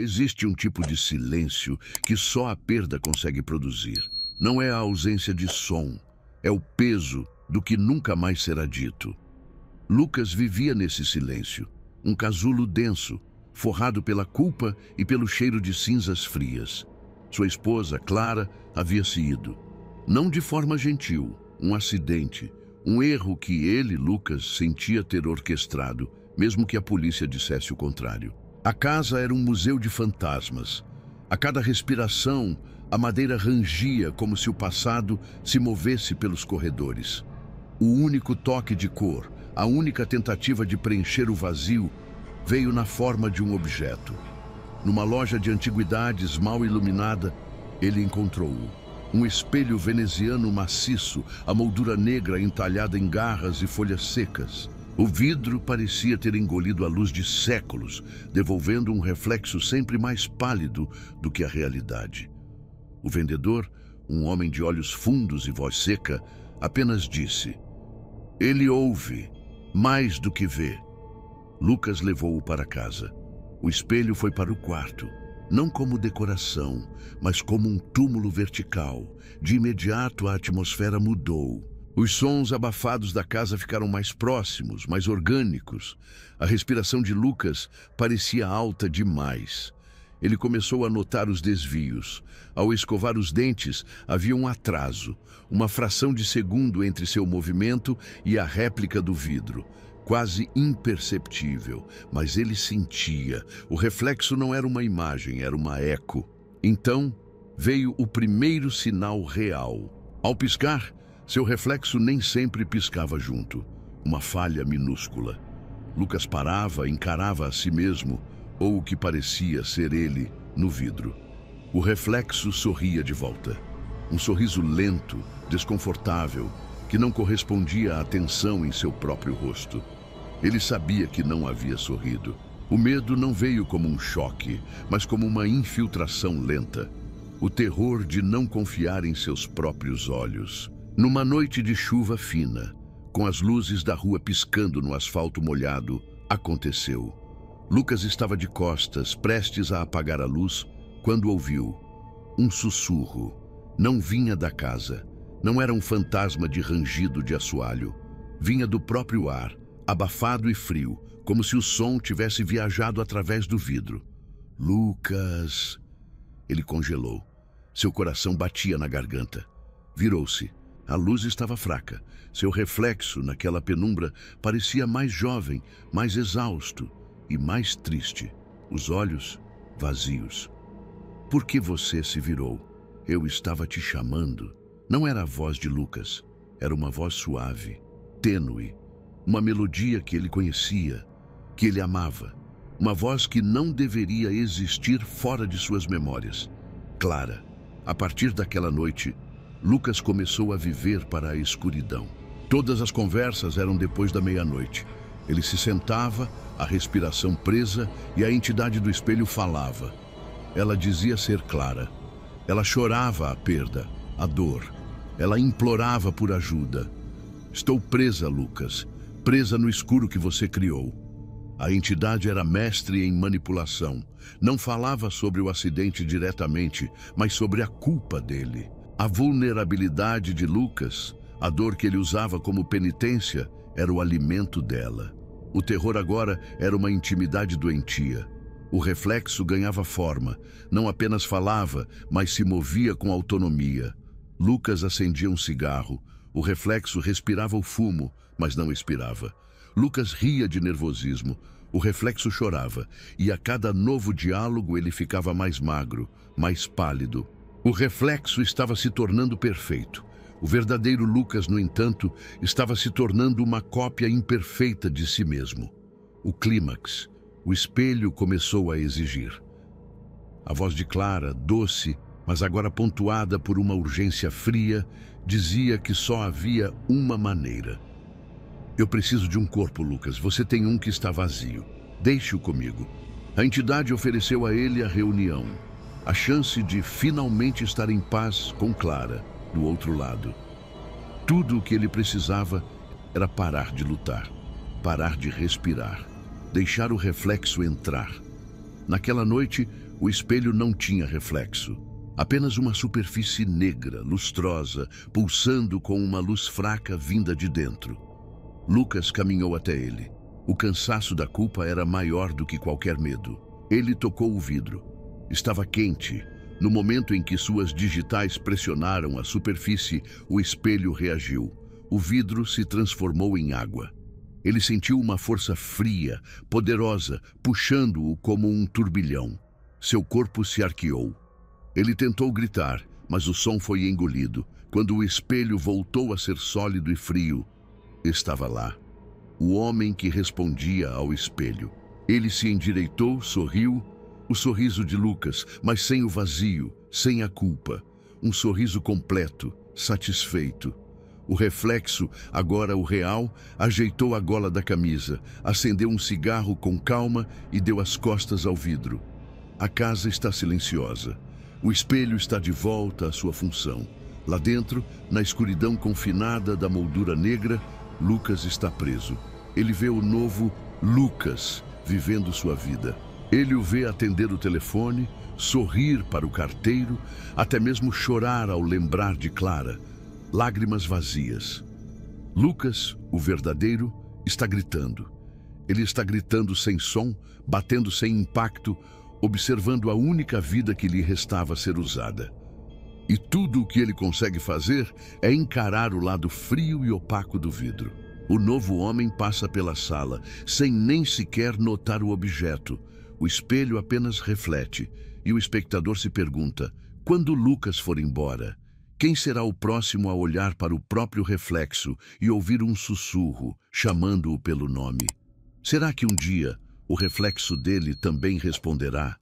Existe um tipo de silêncio que só a perda consegue produzir. Não é a ausência de som, é o peso do que nunca mais será dito. Lucas vivia nesse silêncio, um casulo denso, forrado pela culpa e pelo cheiro de cinzas frias. Sua esposa, Clara, havia-se ido. Não de forma gentil, um acidente, um erro que ele, Lucas, sentia ter orquestrado, mesmo que a polícia dissesse o contrário. A casa era um museu de fantasmas. A cada respiração, a madeira rangia como se o passado se movesse pelos corredores. O único toque de cor, a única tentativa de preencher o vazio, veio na forma de um objeto. Numa loja de antiguidades mal iluminada, ele encontrou-o. Um espelho veneziano maciço, a moldura negra entalhada em garras e folhas secas. O vidro parecia ter engolido a luz de séculos, devolvendo um reflexo sempre mais pálido do que a realidade. O vendedor, um homem de olhos fundos e voz seca, apenas disse: "Ele ouve, mais do que vê." Lucas levou-o para casa. O espelho foi para o quarto, não como decoração, mas como um túmulo vertical. De imediato a atmosfera mudou. Os sons abafados da casa ficaram mais próximos, mais orgânicos. A respiração de Lucas parecia alta demais. Ele começou a notar os desvios. Ao escovar os dentes, havia um atraso, uma fração de segundo entre seu movimento e a réplica do vidro. Quase imperceptível, mas ele sentia. O reflexo não era uma imagem, era uma eco. Então, veio o primeiro sinal real. Ao piscar, seu reflexo nem sempre piscava junto. Uma falha minúscula. Lucas parava, encarava a si mesmo, ou o que parecia ser ele, no vidro. O reflexo sorria de volta. Um sorriso lento, desconfortável, que não correspondia à tensão em seu próprio rosto. Ele sabia que não havia sorrido. O medo não veio como um choque, mas como uma infiltração lenta. O terror de não confiar em seus próprios olhos. Numa noite de chuva fina, com as luzes da rua piscando no asfalto molhado, aconteceu. Lucas estava de costas, prestes a apagar a luz, quando ouviu um sussurro. Não vinha da casa. Não era um fantasma de rangido de assoalho. Vinha do próprio ar, abafado e frio, como se o som tivesse viajado através do vidro. Lucas... Ele congelou. Seu coração batia na garganta. Virou-se. A luz estava fraca. Seu reflexo naquela penumbra parecia mais jovem, mais exausto e mais triste. Os olhos vazios. "Por que você se virou? Eu estava te chamando." Não era a voz de Lucas. Era uma voz suave, tênue. Uma melodia que ele conhecia, que ele amava. Uma voz que não deveria existir fora de suas memórias. Clara. A partir daquela noite, Lucas começou a viver para a escuridão. Todas as conversas eram depois da meia-noite. Ele se sentava, a respiração presa, e a entidade do espelho falava. Ela dizia ser Clara. Ela chorava a perda, a dor. Ela implorava por ajuda. "Estou presa, Lucas. Presa no escuro que você criou." A entidade era mestre em manipulação. Não falava sobre o acidente diretamente, mas sobre a culpa dele. A vulnerabilidade de Lucas, a dor que ele usava como penitência, era o alimento dela. O terror agora era uma intimidade doentia. O reflexo ganhava forma. Não apenas falava, mas se movia com autonomia. Lucas acendia um cigarro. O reflexo respirava o fumo, mas não expirava. Lucas ria de nervosismo. O reflexo chorava, e a cada novo diálogo ele ficava mais magro, mais pálido. O reflexo estava se tornando perfeito. O verdadeiro Lucas, no entanto, estava se tornando uma cópia imperfeita de si mesmo. O clímax, o espelho começou a exigir. A voz de Clara, doce, mas agora pontuada por uma urgência fria, dizia que só havia uma maneira. "Eu preciso de um corpo, Lucas. Você tem um que está vazio. Deixe-o comigo." A entidade ofereceu a ele a reunião. A chance de finalmente estar em paz com Clara, do outro lado. Tudo o que ele precisava era parar de lutar, parar de respirar, deixar o reflexo entrar. Naquela noite, O espelho não tinha reflexo. Apenas uma superfície negra, lustrosa, pulsando com uma luz fraca vinda de dentro. Lucas caminhou até ele. O cansaço da culpa era maior do que qualquer medo. Ele tocou o vidro. Estava quente. No momento em que suas digitais pressionaram a superfície, o espelho reagiu. O vidro se transformou em água. Ele sentiu uma força fria, poderosa, puxando-o como um turbilhão. Seu corpo se arqueou. Ele tentou gritar, mas o som foi engolido. Quando o espelho voltou a ser sólido e frio, estava lá. O homem que respondia ao espelho. Ele se endireitou, sorriu. O sorriso de Lucas, mas sem o vazio, sem a culpa. Um sorriso completo, satisfeito. O reflexo, agora o real, ajeitou a gola da camisa, acendeu um cigarro com calma e deu as costas ao vidro. A casa está silenciosa. O espelho está de volta à sua função. Lá dentro, na escuridão confinada da moldura negra, Lucas está preso. Ele vê o novo Lucas vivendo sua vida. Ele o vê atender o telefone, sorrir para o carteiro, até mesmo chorar ao lembrar de Clara. Lágrimas vazias. Lucas, o verdadeiro, está gritando. Ele está gritando sem som, batendo sem impacto, observando a única vida que lhe restava ser usada. E tudo o que ele consegue fazer é encarar o lado frio e opaco do vidro. O novo homem passa pela sala, sem nem sequer notar o objeto. O espelho apenas reflete, e o espectador se pergunta: quando Lucas for embora, quem será o próximo a olhar para o próprio reflexo e ouvir um sussurro, chamando-o pelo nome? Será que um dia o reflexo dele também responderá?